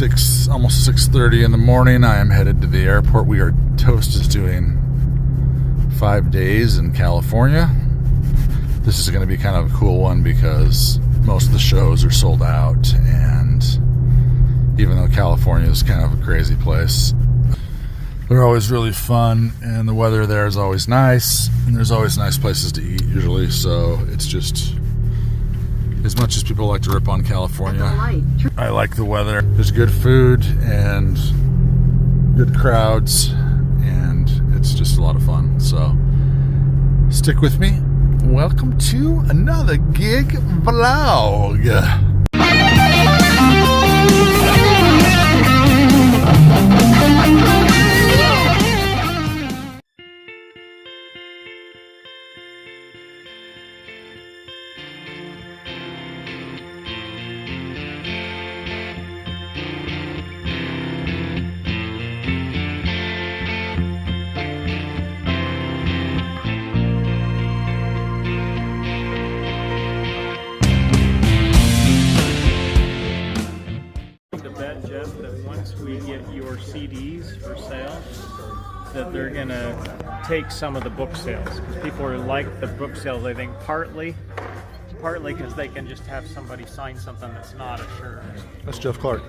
almost 6:30 in the morning. I am headed to the airport. Toast is doing 5 days in California. This is going to be kind of a cool one because most of the shows are sold out, and even though California is kind of a crazy place, they're always really fun, and the weather there is always nice, and there's always nice places to eat usually. So it's just, as much as people like to rip on California, I like the weather. There's good food and good crowds, and it's just a lot of fun. So stick with me. Welcome to another gig vlog. CDs for sale, that they're gonna take some of the book sales, because people are like the book sales, I think, partly because they can just have somebody sign something that's not a shirt. That's Jeff Clark.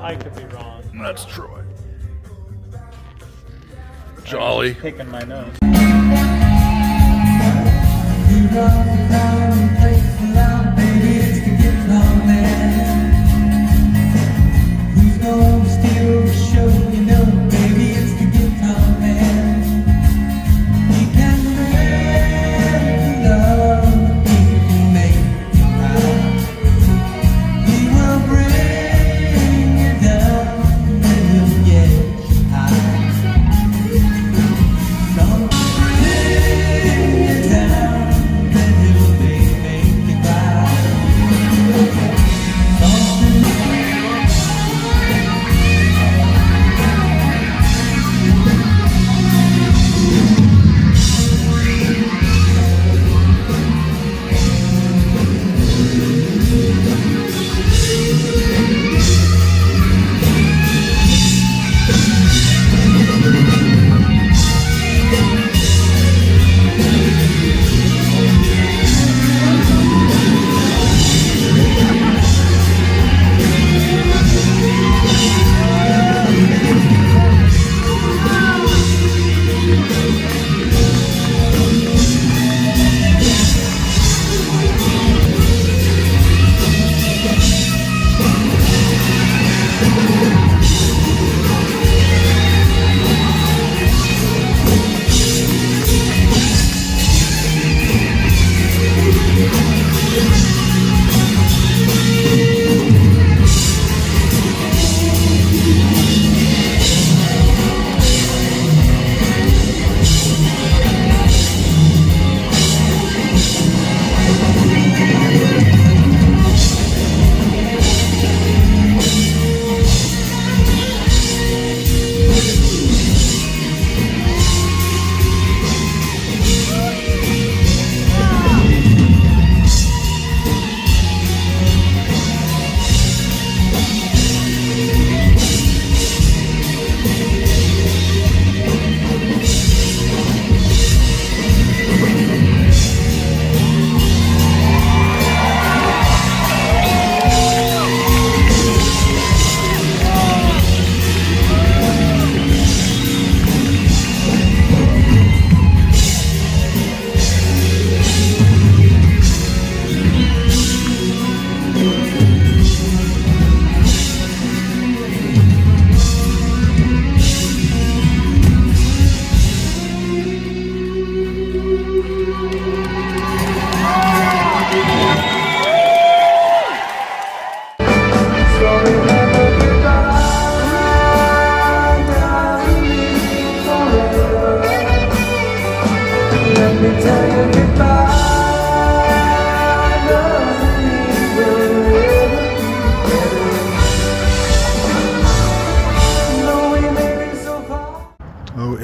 I could be wrong. That's Troy. Jolly. Picking my nose.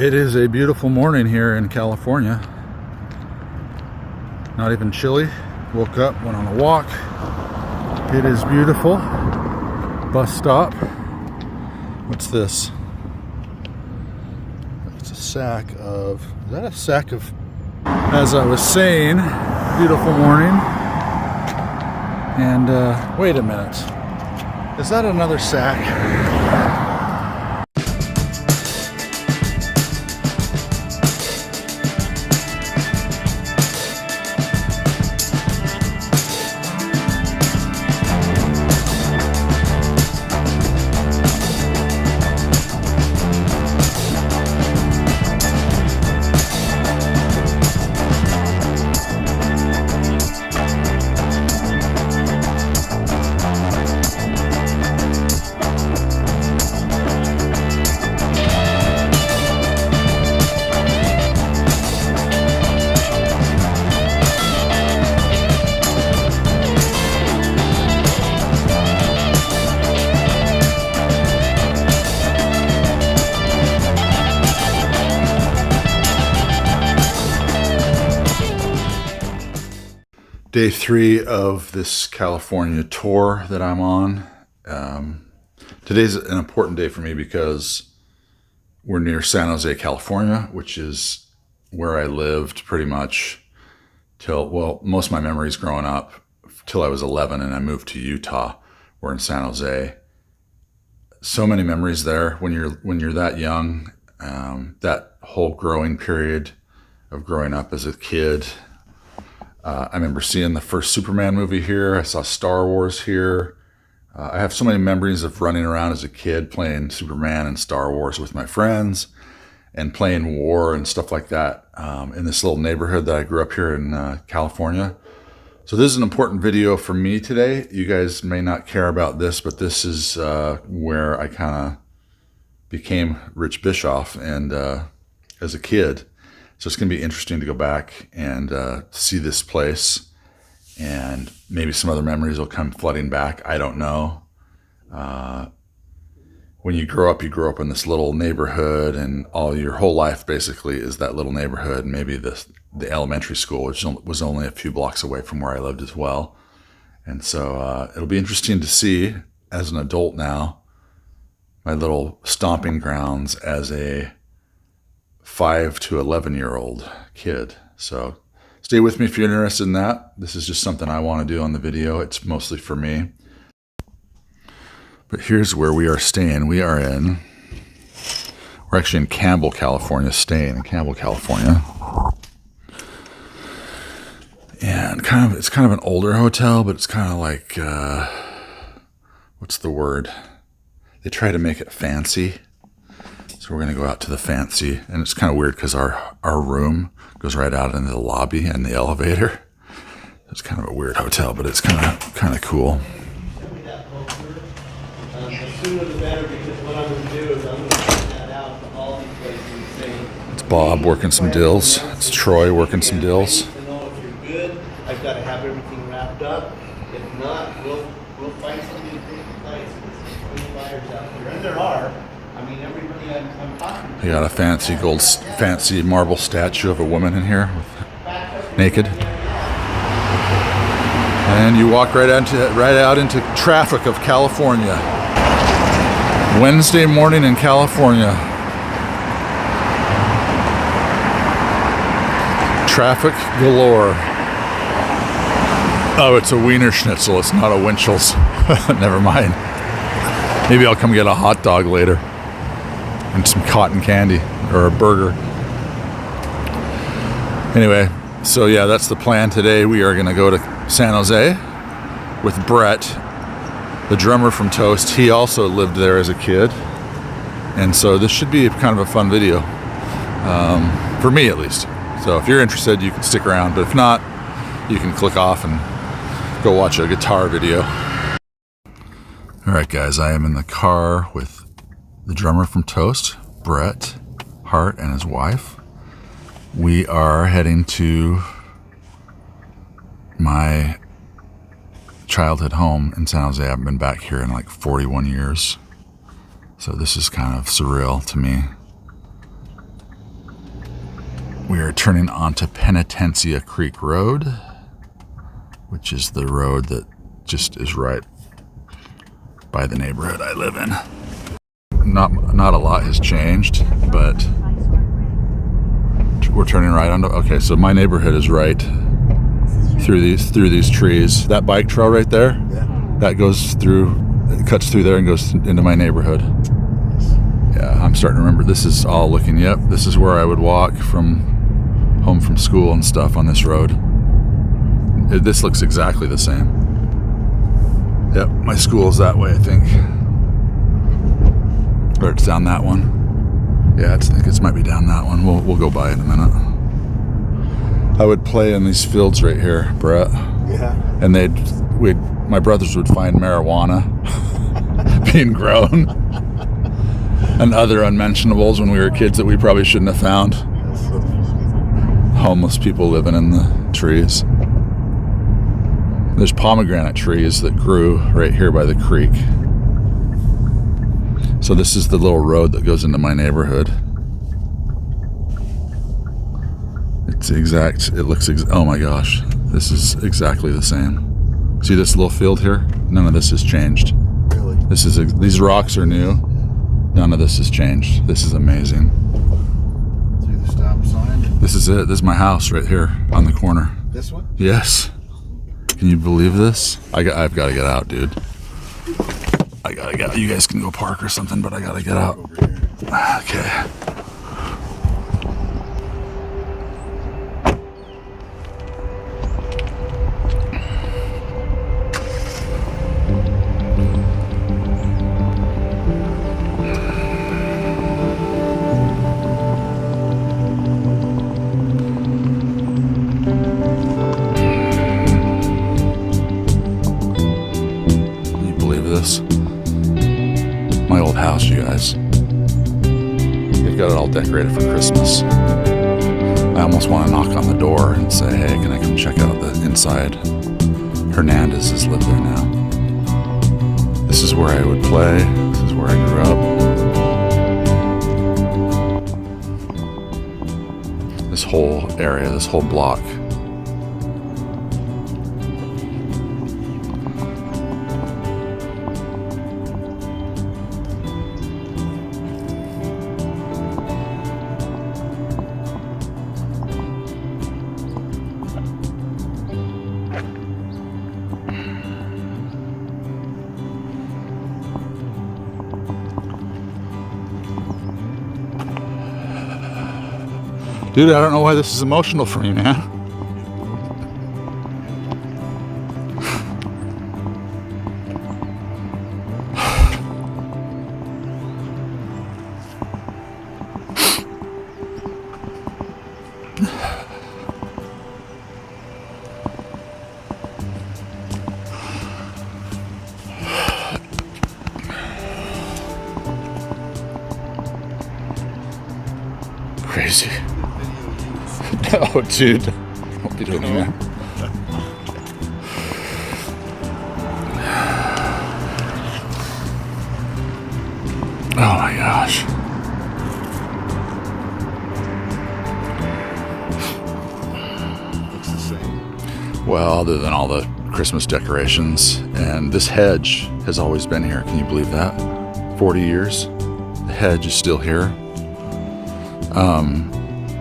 It is a beautiful morning here in California. Not even chilly. Woke up, went on a walk. It is beautiful. bus stop. What's this? It's a sack of, is that a sack of, as I was saying, beautiful morning. And wait a minute, is that another sack? Day 3 of this California tour that I'm on. Today's an important day for me because we're near San Jose, California, which is where I lived pretty much till, well, most of my memories growing up till I was 11, and I moved to Utah. We're in San Jose. So many memories there when you're that young. That whole growing period of growing up as a kid. I remember seeing the first Superman movie here. I saw Star Wars here. I have so many memories of running around as a kid playing Superman and Star Wars with my friends and playing war and stuff like that in this little neighborhood that I grew up here in California. So this is an important video for me today. You guys may not care about this, but this is where I kind of became Rich Bischoff and as a kid. So it's going to be interesting to go back and see this place, and maybe some other memories will come flooding back. I don't know. When you grow up in this little neighborhood, and all your whole life basically is that little neighborhood. Maybe the elementary school, which was only a few blocks away from where I lived as well. And so it'll be interesting to see as an adult now, my little stomping grounds as a 5 to 11-year-old kid. So stay with me if you're interested in that. This is just something I want to do on the video. It's mostly for me. But here's where we are staying. We're actually in Campbell, California, staying in Campbell, California. And it's kind of an older hotel, but it's kind of like, what's the word? They try to make it fancy. So we're going to go out to the fancy, and it's kind of weird because our room goes right out into the lobby and the elevator. It's kind of a weird hotel, but it's kind of cool. It's Bob working some deals. It's Troy working some deals. I've got to have everything wrapped up. If not, we'll find somebody to take the place. There's 20 buyers out there, and there are. I mean, everybody I'm talking to. We got a fancy marble statue of a woman in here, naked. And you walk right out into traffic of California. Wednesday morning in California. Traffic galore. Oh, it's a Wiener Schnitzel. It's not a Winchell's. Never mind. Maybe I'll come get a hot dog later. And some cotton candy. Or a burger. Anyway, so yeah, that's the plan today. We are going to go to San Jose with Brett, the drummer from Toast. He also lived there as a kid. And so this should be kind of a fun video. For me, at least. So if you're interested, you can stick around. But if not, you can click off and go watch a guitar video. Alright guys, I am in the car with the drummer from Toast, Brett Hart, and his wife. We are heading to my childhood home in San Jose. I haven't been back here in like 41 years. So this is kind of surreal to me. We are turning onto Penitencia Creek Road, which is the road that just is right by the neighborhood I live in. Not a lot has changed, but we're turning right onto. Okay, so my neighborhood is right through these trees. That bike trail right there, that goes through, it cuts through there and goes into my neighborhood. Yeah, I'm starting to remember. This is all looking. Yep, this is where I would walk from home from school and stuff on this road. This looks exactly the same. Yep, my school's that way, I think. Or it's down that one. Yeah, I think it might be down that one. We'll go by in a minute. I would play in these fields right here, Brett. Yeah. And my brothers would find marijuana being grown and other unmentionables when we were kids that we probably shouldn't have found. Homeless people living in the trees. There's pomegranate trees that grew right here by the creek. So this is the little road that goes into my neighborhood. It looks, oh my gosh, this is exactly the same. See this little field here? None of this has changed. Really? These rocks are new. None of this has changed. This is amazing. See the stop sign? This is it. This is my house right here on the corner. This one? Yes. Can you believe this? I've got to get out, dude. I gotta get out. You guys can go park or something, but I gotta get out. Okay. Can you believe this? My old house, you guys. They've got it all decorated for Christmas. I almost want to knock on the door and say, hey, can I come check out the inside? Hernandez has lived there now. This is where I would play. This is where I grew up. This whole area, this whole block. Dude, I don't know why this is emotional for me, man. Crazy. Oh, dude. Don't be doing that. Oh my gosh. Looks the same. Well, other than all the Christmas decorations, and this hedge has always been here. Can you believe that? 40 years. The hedge is still here.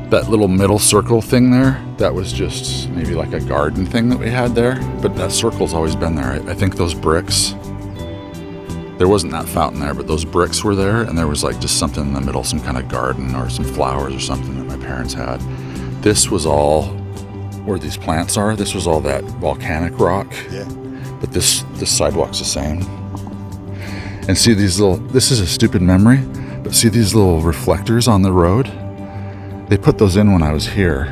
That little middle circle thing there, that was just maybe like a garden thing that we had there, but that circle's always been there. I think those bricks, there wasn't that fountain there, but those bricks were there, and there was like just something in the middle, some kind of garden or some flowers or something that my parents had. This was all where these plants are. This was all that volcanic rock. Yeah. But this sidewalk's the same. And see these little, this is a stupid memory, but see these little reflectors on the road? They put those in when I was here,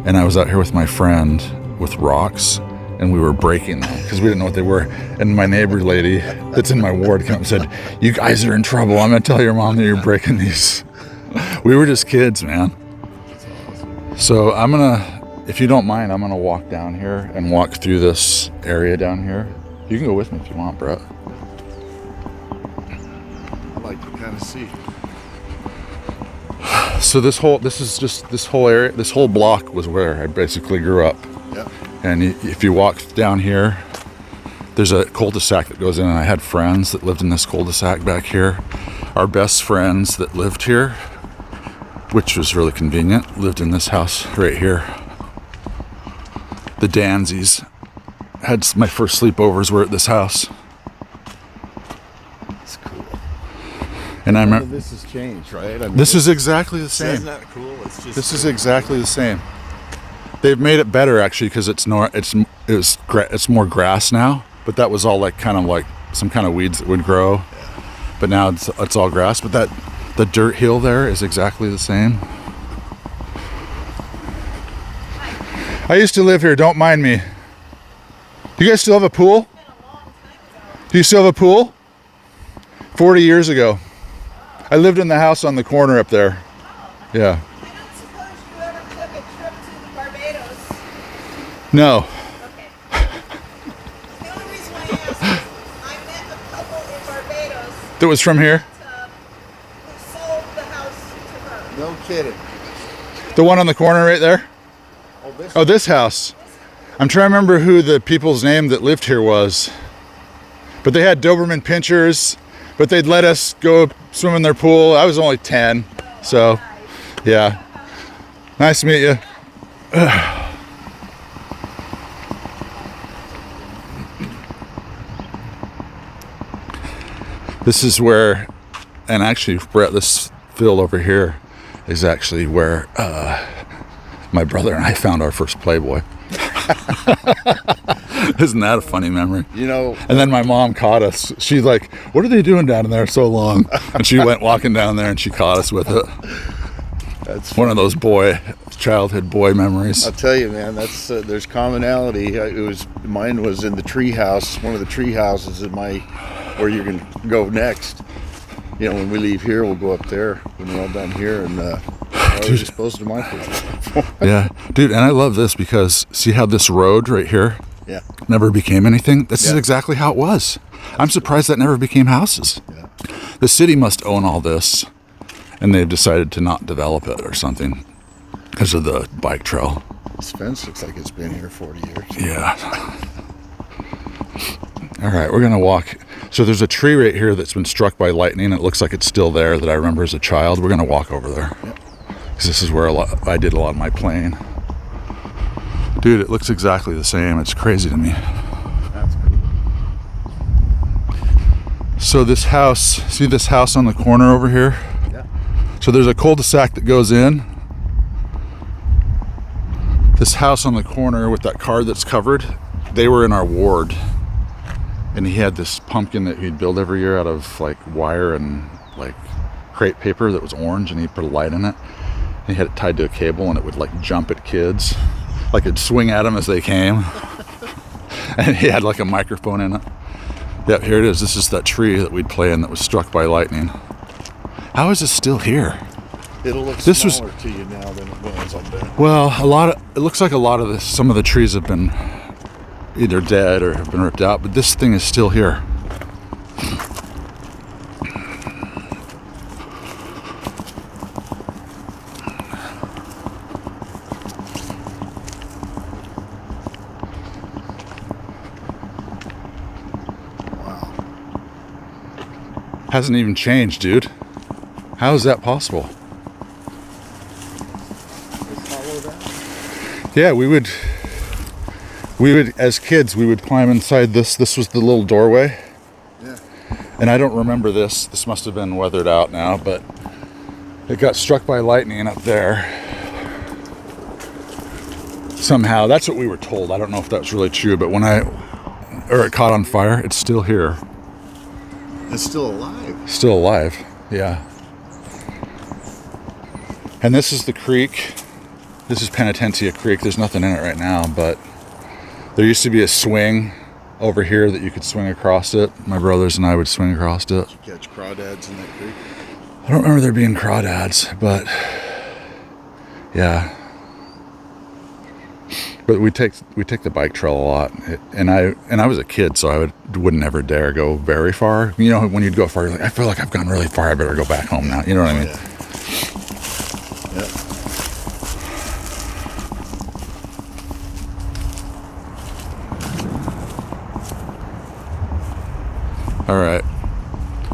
and I was out here with my friend with rocks, and we were breaking them because we didn't know what they were. And my neighbor lady that's in my ward came up and said, "You guys are in trouble. I'm gonna tell your mom that you're breaking these." We were just kids, man. So I'm gonna, if you don't mind, I'm gonna walk down here and walk through this area down here. You can go with me if you want, Brett. I like to kind of see. So this whole area, this whole block was where I basically grew up. Yeah. And if you walk down here, There's a cul-de-sac that goes in, and I had friends that lived in this cul-de-sac back here. Our best friends that lived here, which was really convenient, lived in this house right here. The Danzies. Had my first sleepovers were at this house. It's cool. And I remember This has changed, right? I mean, this is exactly the same. Isn't that cool? It's just This is exactly the same. They've made it better actually because it's more grass now. But that was all like kind of like some kind of weeds that would grow. But now it's all grass. But the dirt hill there is exactly the same. I used to live here. Don't mind me. Do you guys still have a pool? Do you still have a pool? 40 years ago. I lived in the house on the corner up there. Yeah. I don't suppose you ever took a trip to Barbados? No. Okay. The only reason why I asked is I met a couple in Barbados That was from here? who sold the house to her. no kidding. The one on the corner right there? Oh, this. Oh, this house. I'm trying to remember who the people's name that lived here was. But they had Doberman pinchers, but they'd let us go swim in their pool. I was only 10, so yeah. Nice to meet you. This is where, and actually, Brett, this field over here is actually where my brother and I found our first Playboy. Isn't that a funny memory? You know, And then my mom caught us. She's like, "What are they doing down in there so long?" And she went walking down there and she caught us with it. that's One of those childhood boy memories. I'll tell you, man. That's there's commonality. Mine was in the tree house. One of the tree houses in where you can go next. You know, when we leave here, we'll go up there when we're all done here, and I was exposed to my first. Yeah, dude, and I love this because see how this road right here Yeah. never became anything? This is Yeah. exactly how it was. I'm surprised that never became houses. Yeah. The city must own all this, and they've decided to not develop it or something because of the bike trail. This fence looks like it's been here 40 years. Yeah. All right, we're gonna walk. So there's a tree right here that's been struck by lightning. It looks like it's still there that I remember as a child. We're gonna walk over there. Because this is where I did a lot of my playing. Dude, it looks exactly the same. It's crazy to me. That's cool. So this house, see this house on the corner over here? Yeah. So there's a cul-de-sac that goes in. This house on the corner with that car that's covered, they were in our ward. And he had this pumpkin that he'd build every year out of like wire and like crepe paper that was orange, and he'd put a light in it. And he had it tied to a cable, and it would like jump at kids. Like it'd swing at them as they came. And he had like a microphone in it. Yep, here it is. This is that tree that we'd play in that was struck by lightning. How is this still here? It'll look This was- smaller to you now than it was on there. Well, it looks like a lot of this, some of the trees have been either dead or have been ripped out, but this thing is still here. Wow. Hasn't even changed, dude. How is that possible? Let's follow that. Yeah, we would, as kids, we would climb inside this. This was the little doorway. Yeah. And I don't remember this. This must have been weathered out now, but it got struck by lightning up there. Somehow, that's what we were told. I don't know if that's really true, but or it caught on fire, it's still here. It's still alive. Still alive, yeah. And this is the creek. This is Penitentia Creek. There's nothing in it right now, but there used to be a swing over here that you could swing across it. My brothers and I would swing across it. Catch crawdads in that creek. I don't remember there being crawdads, but yeah. But we take the bike trail a lot, and I was a kid, so I wouldn't ever dare go very far. You know, when you'd go far, you're like, I feel like I've gone really far. I better go back home now. You know what I mean? Yeah. All right.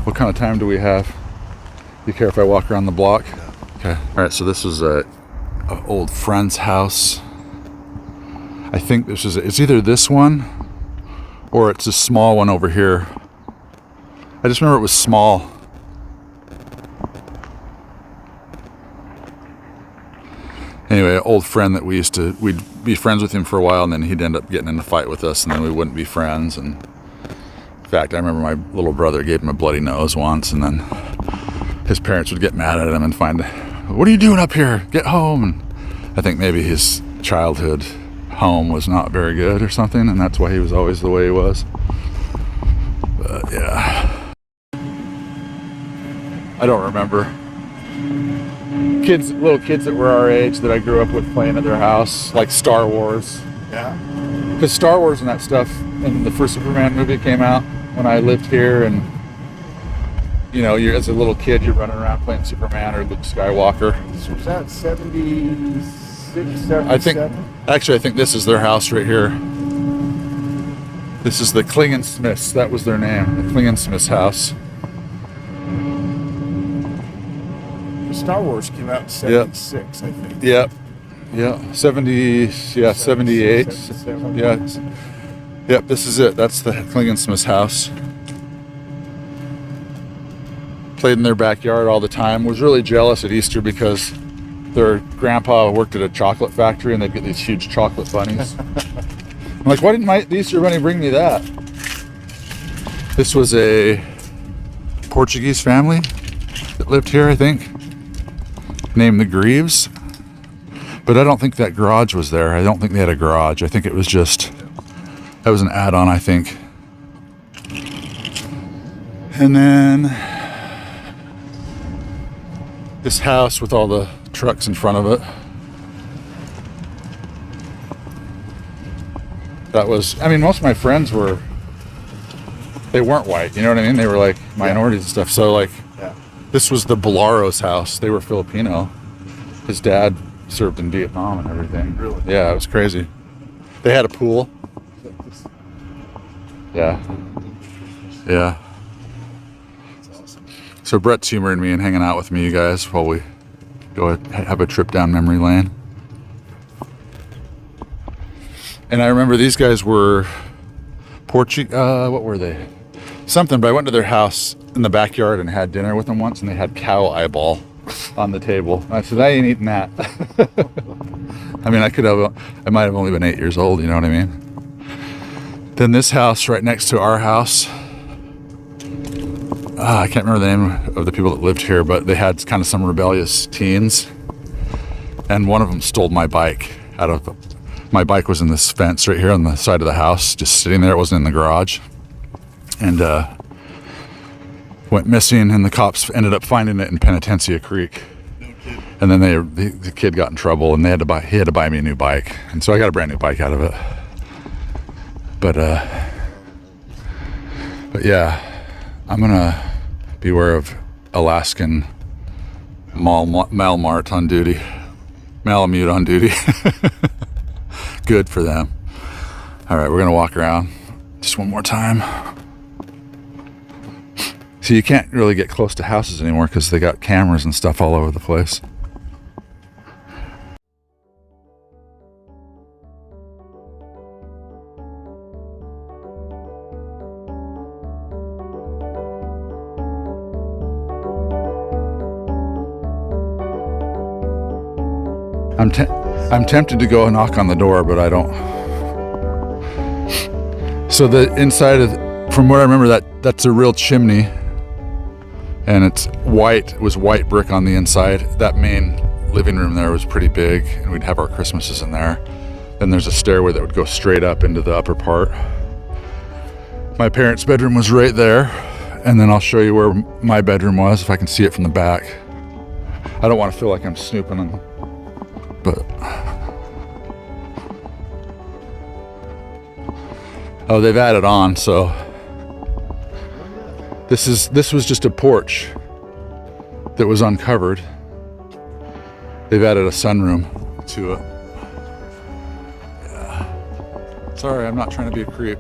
What kind of time do we have? You care if I walk around the block? Okay. All right. So this is a old friend's house. I think it's either this one or it's a small one over here. I just remember it was small. Anyway, an old friend that we'd be friends with him for a while, and then he'd end up getting in a fight with us, and then we wouldn't be friends. And in fact, I remember my little brother gave him a bloody nose once, and then his parents would get mad at him and find, "What are you doing up here? Get home!" And I think maybe his childhood home was not very good or something, and that's why he was always the way he was. But yeah, I don't remember. Little kids that were our age that I grew up with playing at their house, like Star Wars. Yeah. Because Star Wars and that stuff, and the first Superman movie came out when I lived here, and you know, as a little kid, you're running around playing Superman or Luke Skywalker. Was that 76, 77? I think this is their house right here. This is the Klingensmiths. That was their name, the Klingensmiths house. Star Wars came out in 76, I think. Yep. Yeah. 70. Yeah. 78. 77. Yeah. Yep. This is it. That's the Klingensmiths house. Played in their backyard all the time. Was really jealous at Easter because their grandpa worked at a chocolate factory and they'd get these huge chocolate bunnies. I'm like, why didn't the Easter bunny bring me that? This was a Portuguese family that lived here, I think, named the Greaves. But I don't think that garage was there. I don't think they had a garage. I think it was that was an add-on, I think. And then this house with all the trucks in front of it. That was, I mean, most of my friends they weren't white, you know what I mean? They were like minorities and stuff. So like, this was the Bolaro's house. They were Filipino. His dad served in Vietnam and everything. Really? Yeah, it was crazy. They had a pool. Yeah. Yeah. So Brett's humoring me and hanging out with me, you guys, while we go have a trip down memory lane. And I remember these guys were Portuguese. What were they? Something, but I went to their house in the backyard and had dinner with them once, and they had cow eyeball on the table. I said, I ain't eating that. I mean, I might have only been 8 years old, you know what I mean? Then this house right next to our house, I can't remember the name of the people that lived here, but they had kind of some rebellious teens, and one of them stole my bike my bike was in this fence right here on the side of the house, just sitting there. It wasn't in the garage. And went missing, and the cops ended up finding it in Penitencia Creek. And then the kid got in trouble, and he had to buy me a new bike, and so I got a brand new bike out of it. But yeah, I'm gonna beware of Alaskan Malamute on duty. Good for them. All right, we're gonna walk around just one more time. So you can't really get close to houses anymore because they got cameras and stuff all over the place. I'm tempted to go and knock on the door, but I don't. So the inside from what I remember, that's a real chimney. And it's white. It was white brick on the inside. That main living room there was pretty big, and we'd have our Christmases in there. Then there's a stairway that would go straight up into the upper part. My parents' bedroom was right there, and then I'll show you where my bedroom was if I can see it from the back. I don't want to feel like I'm snooping on, but oh, they've added on, so this was just a porch that was uncovered. They've added a sunroom to it. Yeah. Sorry, I'm not trying to be a creep.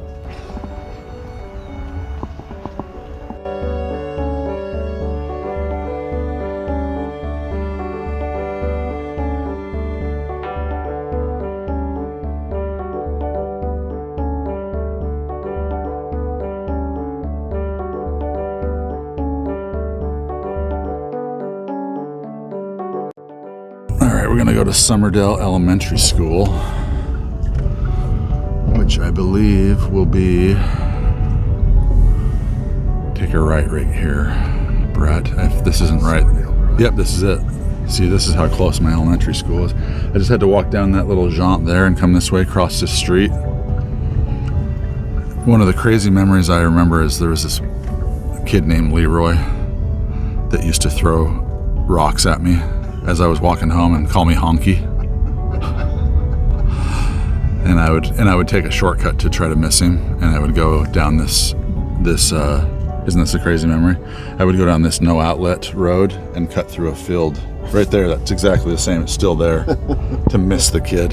we're gonna go to Summerdale Elementary School, which I believe will be, take a right here, Brett, if this isn't right. Yep, this is it. See, this is how close my elementary school is. I just had to walk down that little jaunt there and come this way across this street. One of the crazy memories I remember is there was this kid named Leroy that used to throw rocks at me as I was walking home and call me honky. And I would take a shortcut to try to miss him, and I would go down this isn't this a crazy memory? I would go down this no outlet road and cut through a field. Right there, that's exactly the same. It's still there to miss the kid,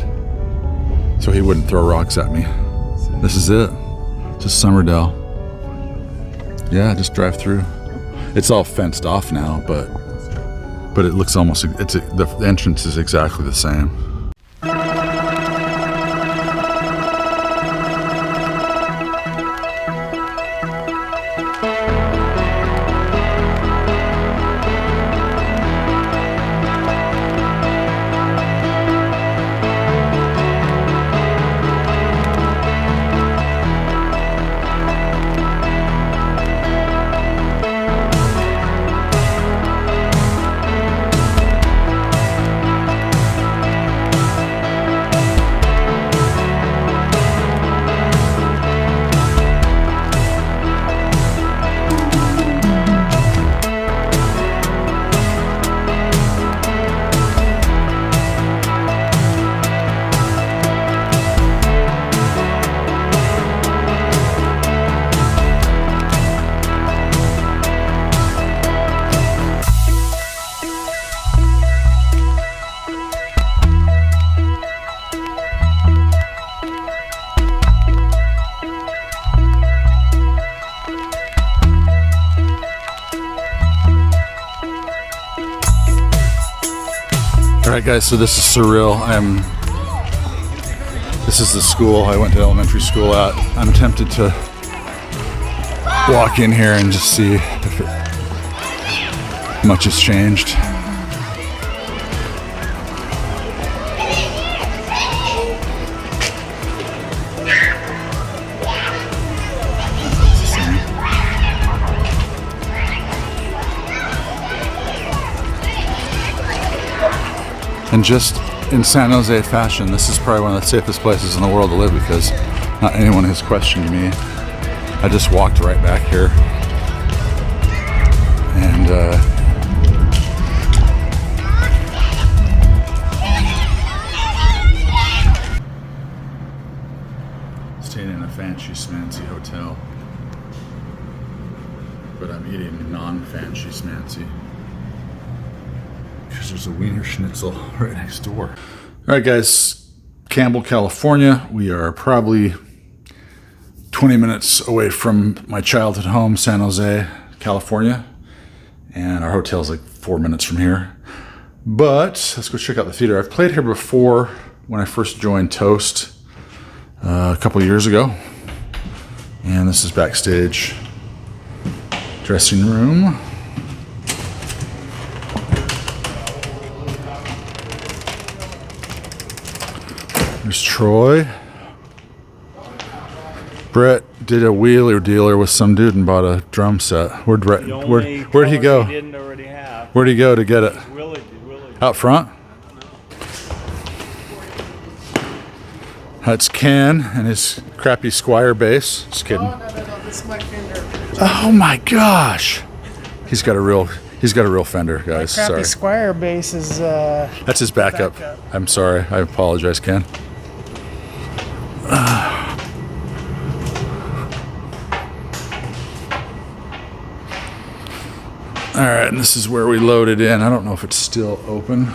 so he wouldn't throw rocks at me. This is it. Just Summerdale. Yeah, just drive through. It's all fenced off now, but it looks almost, the entrance is exactly the same. Alright guys, so this is surreal. This is the school I went to elementary school at. I'm tempted to walk in here and just see if much has changed. And just in San Jose fashion, this is probably one of the safest places in the world to live because not anyone has questioned me. I just walked right back here. And staying in a fancy smancy hotel. But I'm eating non-fancy smancy. Because there's a Wiener Schnitzel right next door. All right, guys, Campbell, California. We are probably 20 minutes away from my childhood home, San Jose, California. And our hotel's like 4 minutes from here. But let's go check out the theater. I've played here before when I first joined Toast a couple years ago. And this is backstage. Dressing room. There's Troy. Brett did a wheeler dealer with some dude and bought a drum set. Where'd he go? He didn't already have. Where'd he go to get it? Willie. Out front? That's Ken and his crappy Squire bass. Just kidding. No, this is my Fender. Oh my gosh. He's got a real Fender, guys. Crappy Sorry. Squire bass is That's his backup. I'm sorry. I apologize, Ken. All right, and this is where we loaded in. I don't know if it's still open.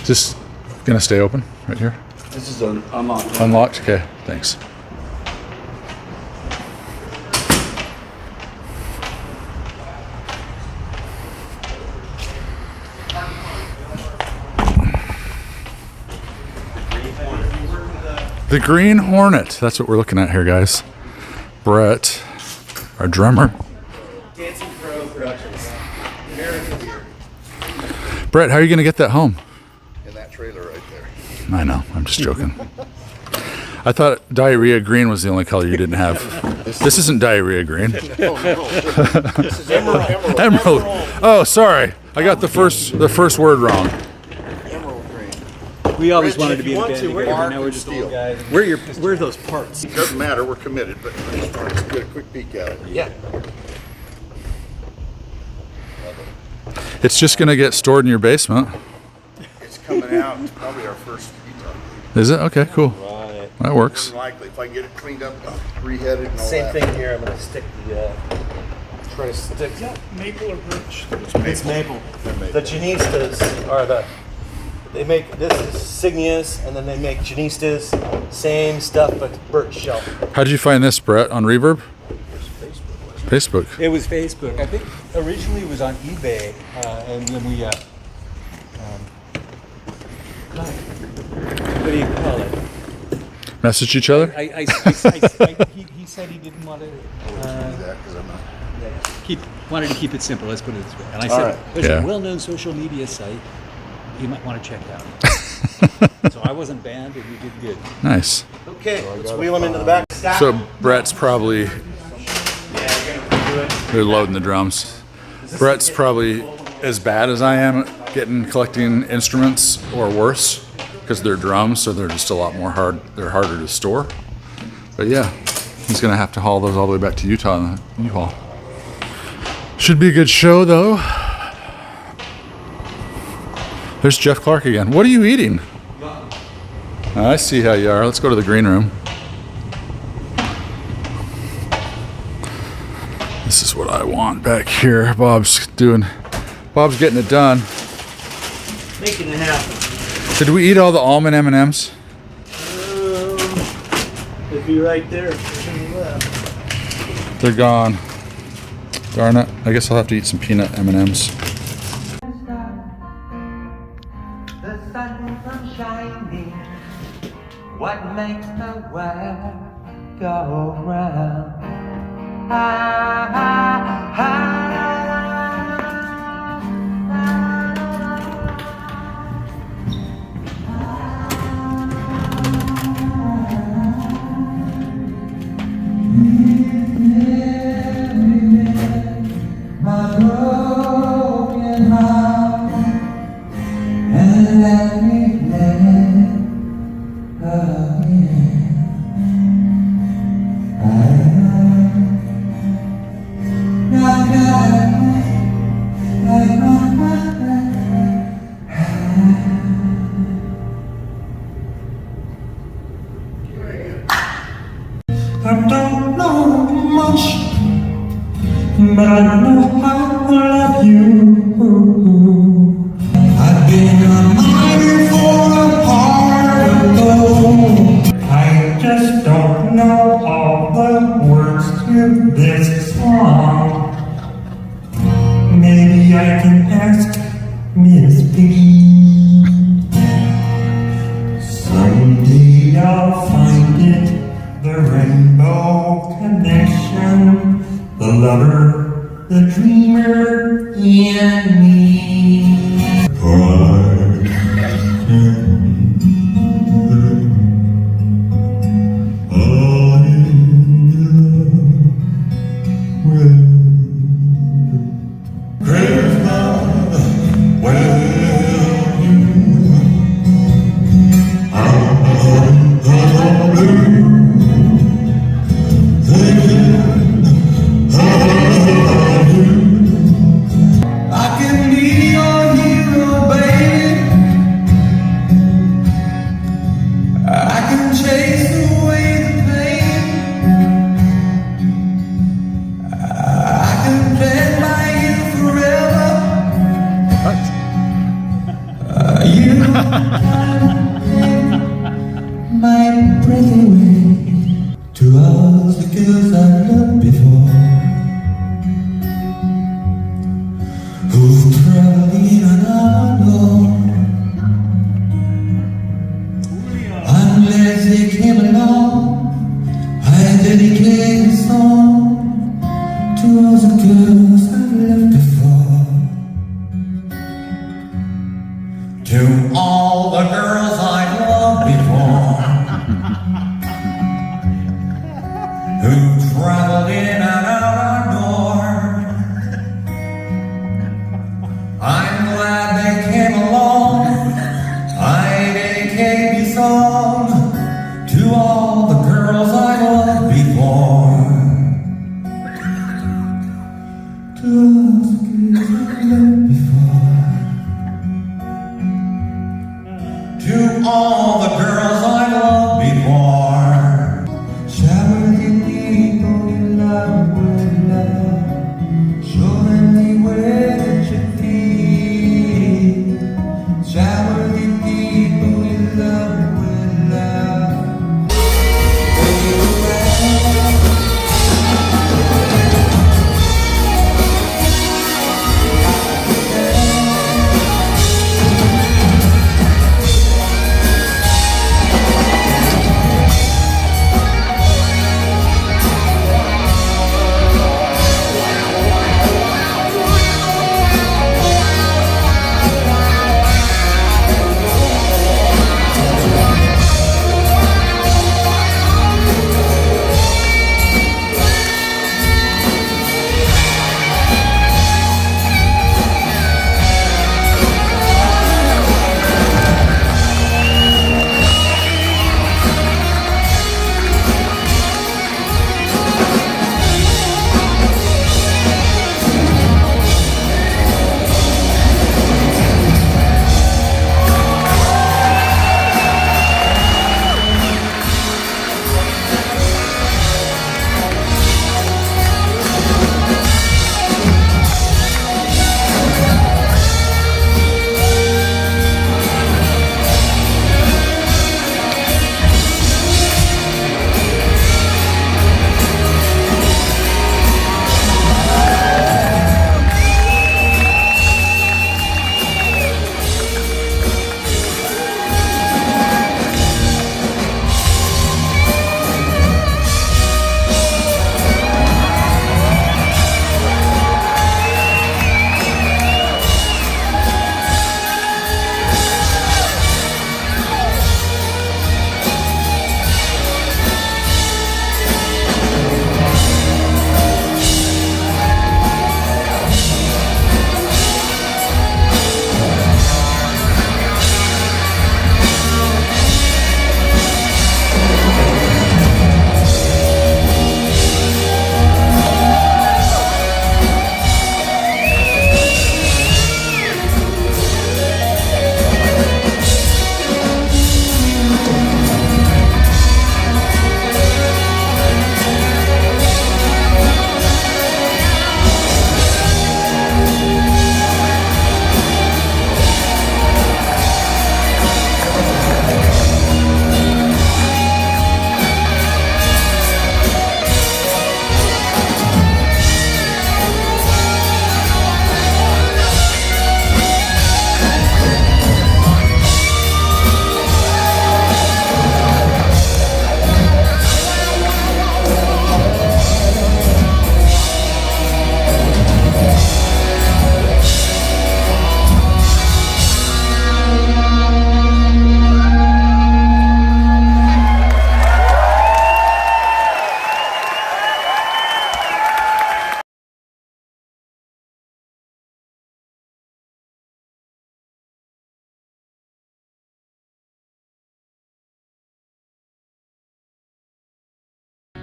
Just gonna stay open right here. This is unlocked. Unlocked? Okay, thanks. The Green Hornet. That's what we're looking at here, guys. Brett, our drummer. Brett, how are you going to get that home? In that trailer right there. I know. I'm just joking. I thought diarrhea green was the only color you didn't have. This isn't diarrhea green. No. This is emerald. Emerald. Oh, sorry. I got the first word wrong. Emerald green. We always Rich, wanted if to be you in a want band to, we're together. bark Now we're and just steel. old guys. Where are those parts? It doesn't matter, we're committed, but let's get a quick peek at it. Yeah. It's just going to get stored in your basement. It's coming out. It's probably our first guitar. Is it? Okay, cool. Right. That works. More than likely, if I can get it cleaned up, reheaded and all Same that. thing here. I'm gonna stick the. Try to stick. Maple or birch? It's maple. They're maple. The Janistas are the. They make this is Signias, and then they make Janistas. Same stuff, but birch shelf. How did you find this, Brett, on Reverb? Facebook. It was Facebook. I think originally it was on eBay, and then we, what do you call it? Message each other? He said he didn't want to wanted to keep it simple. Let's put it this way. And I said, right. there's Yeah. a well-known social media site you might want to check out. So I wasn't banned, and we did good. Nice. Okay, let's wheel them into the back. So Brett's probably, they're loading the drums. Brett's probably as bad as I am at collecting instruments, or worse, because they're drums, so they're just a lot more they're harder to store. But yeah, he's gonna have to haul those all the way back to Utah in the U-Haul. Should be a good show though. There's Jeff Clark again. What are you eating? I see how you are. Let's go to the green room. This is what I want back here. Bob's getting it done. Making it happen. Did we eat all the almond M&Ms? It'd be right there. There's any left. They're gone. Darn it. I guess I'll have to eat some peanut M&Ms. The sun comes shining. What makes the world go round? My broken heart, and let me live again. I don't know much, but I know I love you. I've been a miner for a heart of gold. I just don't know all the words to this song. Maybe I can ask Miss B. Someday I'll find it, the rainbow connection, the lover, the dreamer in me. I can be your hero, baby. I can chase away the pain. I can plan by you forever. You my breath away to all the girls I loved before. Who's traveling alone? Unless they came along, I dedicate a song to all the girls I left before. To all the girls I loved before, shower the people you love with love, show them the way that you feel. Shower the people you love with love.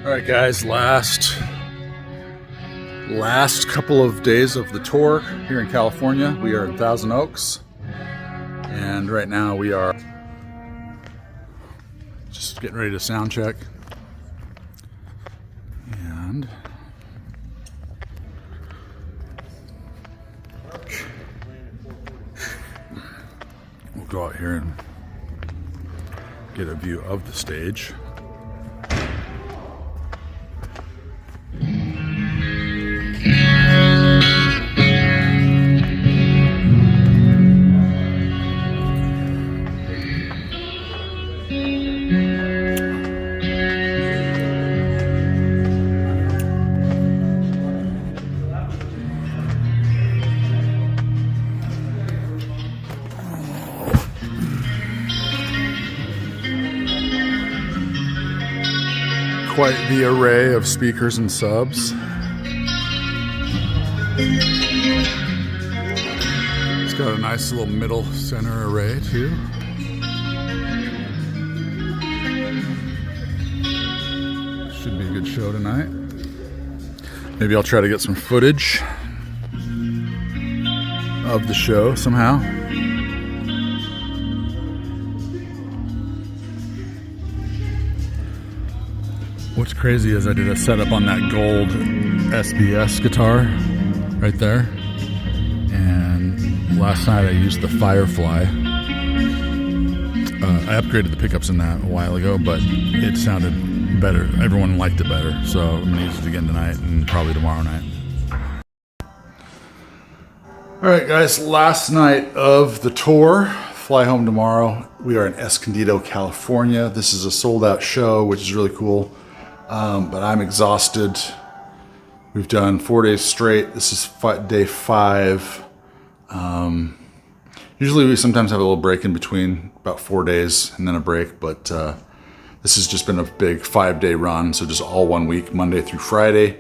All right, guys, last couple of days of the tour here in California. We are in Thousand Oaks, and right now we are just getting ready to sound check. And we'll go out here and get a view of the stage. Quite the array of speakers and subs. It's got a nice little middle center array too. Should be a good show tonight. Maybe I'll try to get some footage of the show somehow. What's crazy is I did a setup on that gold SBS guitar right there, and last night I used the Firefly. I upgraded the pickups in that a while ago, but it sounded better. Everyone liked it better, so I'm gonna use it again tonight and probably tomorrow night. All right, guys, last night of the tour. Fly home tomorrow. We are in Escondido, California. This is a sold-out show, which is really cool. But I'm exhausted. We've done 4 days straight. This is day 5. Usually we sometimes have a little break in between, about 4 days and then a break, but this has just been a big 5-day run, so just all 1 week, Monday through Friday,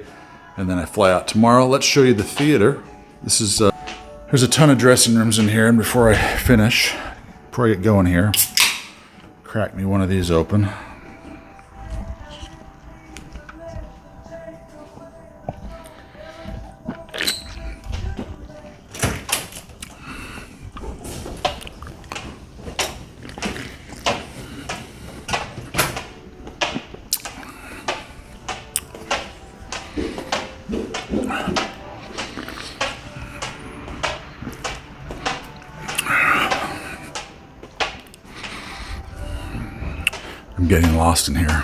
and then I fly out tomorrow. Let's show you the theater. This is, there's a ton of dressing rooms in here, and before I get going here, crack me one of these open. I'm getting lost in here.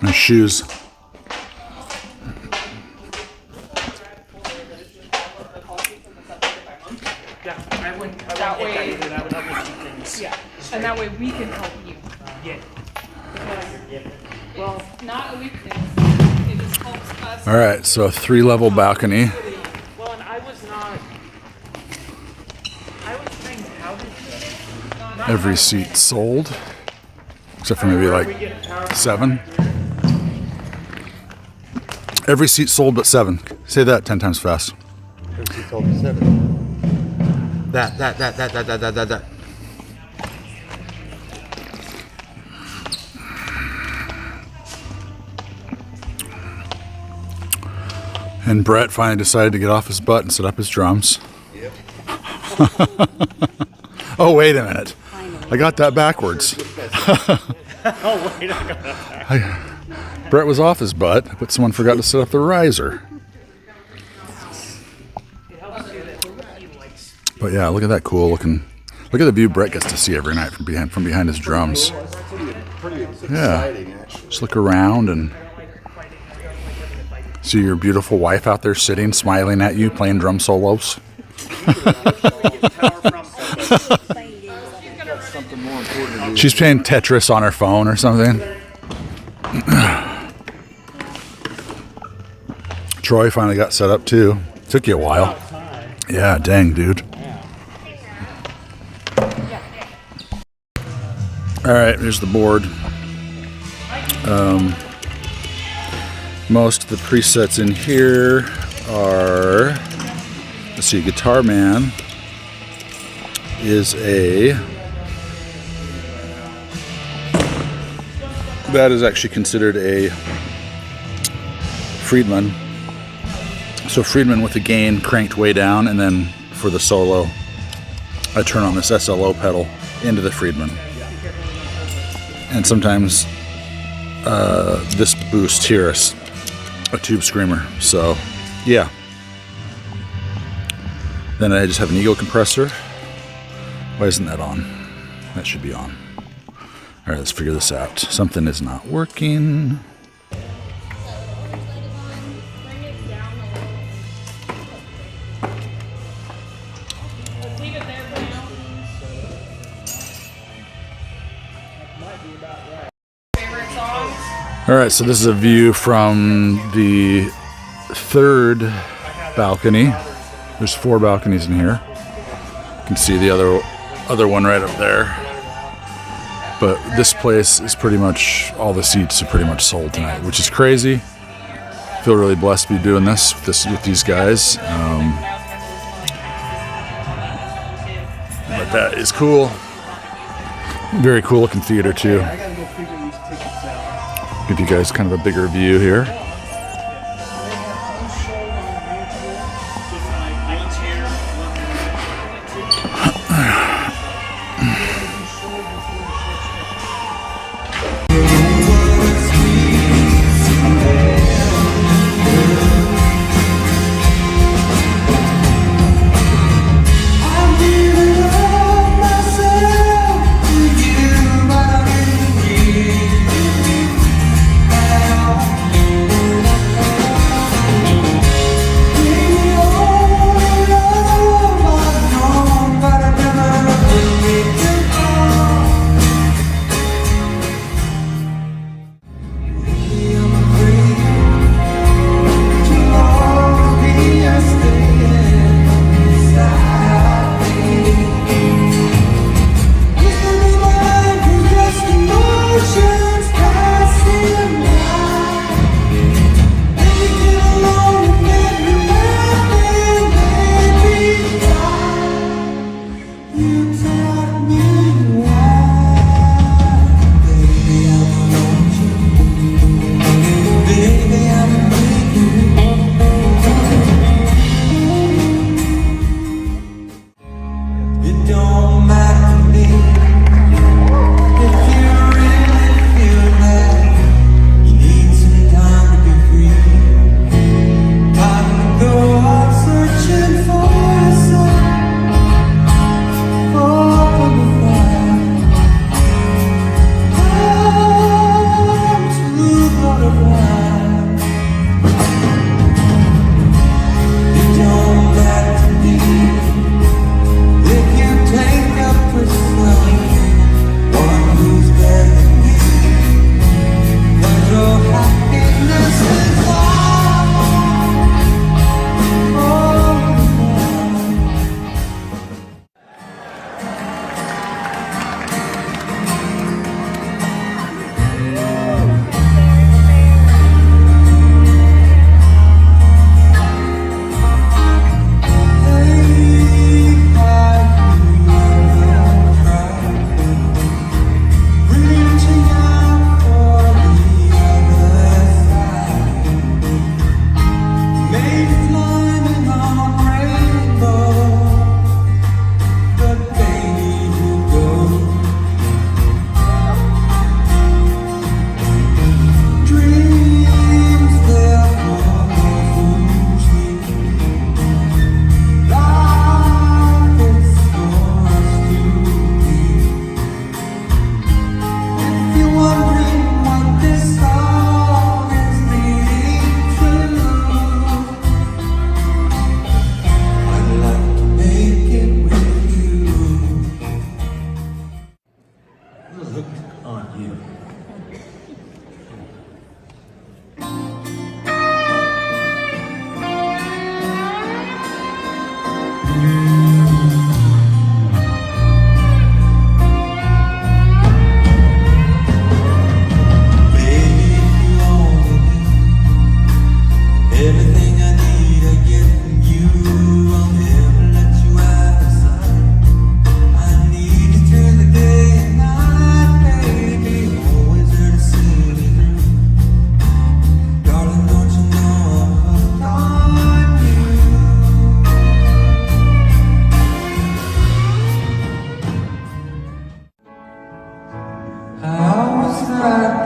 My shoes. That way, yeah, and that way we can help you. Well, not a weakness. It just helps us. All right, so a 3-level balcony. Well, and I was saying, how did Every seat sold, except for maybe like 7. Every seat sold but 7. Say that 10 times fast. Every seat sold but 7. That. And Brett finally decided to get off his butt and set up his drums. Yep. Oh, wait a minute. I got that backwards. Oh, wait, I got that. Brett was off his butt, but someone forgot to set up the riser. But yeah, look at that cool looking. Look at the view Brett gets to see every night from behind his drums. Pretty Yeah. exciting, actually. Just look around and see your beautiful wife out there sitting, smiling at you, playing drum solos. She's playing Tetris on her phone or something. Troy finally got set up too. Took you a while. Yeah, dang, dude. All right, here's the board. Most of the presets in here are, let's see, Guitar Man is that is actually considered a Friedman. So Friedman with the gain cranked way down, and then for the solo, I turn on this SLO pedal into the Friedman. And sometimes this boost here is a tube screamer. So yeah. Then I just have an ego compressor. Why isn't that on? That should be on. All right, let's figure this out. Something is not working. All right, so this is a view from the 3rd balcony. There's 4 balconies in here. You can see the other one right up there. But this place is pretty much, all the seats are pretty much sold tonight, which is crazy. I feel really blessed to be doing this with these guys. But that is cool. Very cool looking theater too. Give you guys kind of a bigger view here.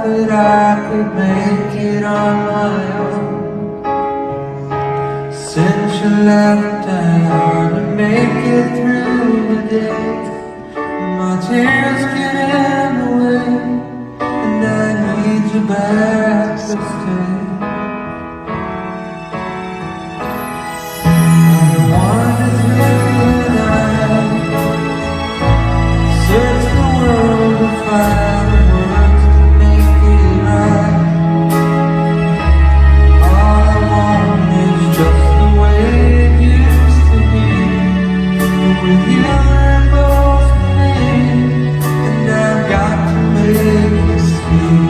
that I could make it on my own. Since you left, I hard to make it through the day. My tears get in the way, and I need you back to stay. I wanted through the night, search the world to find the words to make it right. All I want is just the way it used to be. With you there goes to me, and I've got to make it see.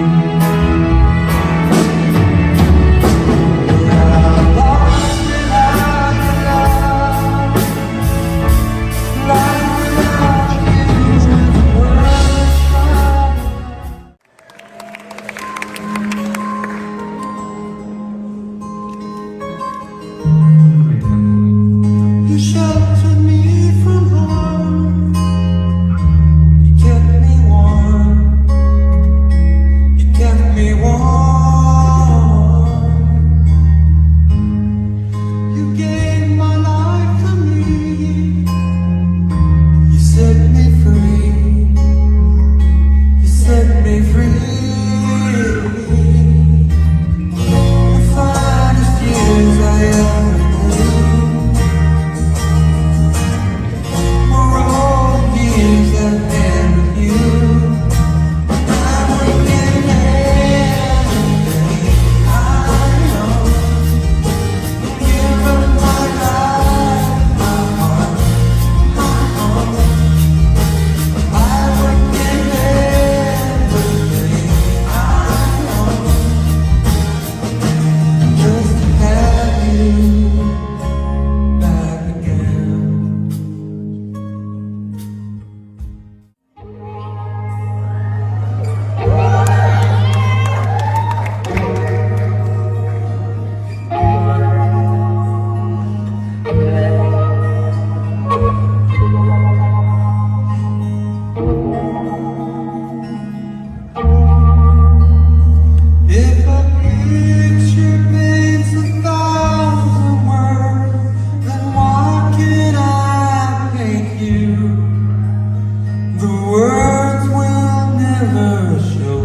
never show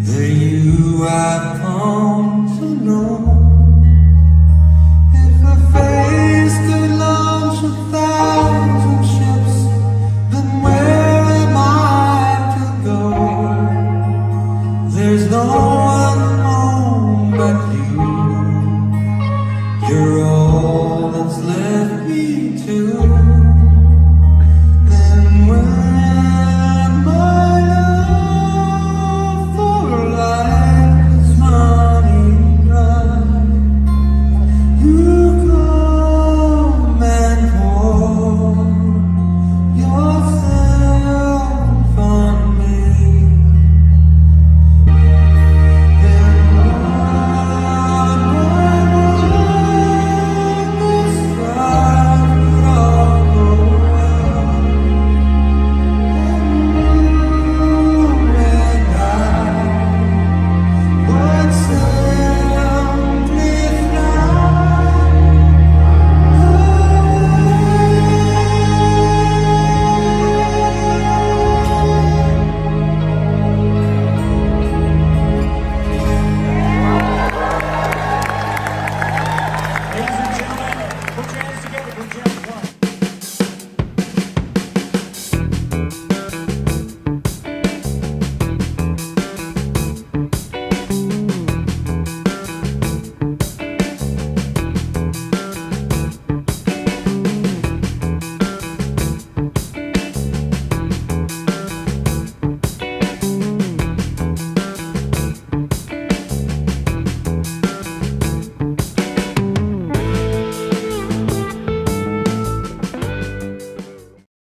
the you I found.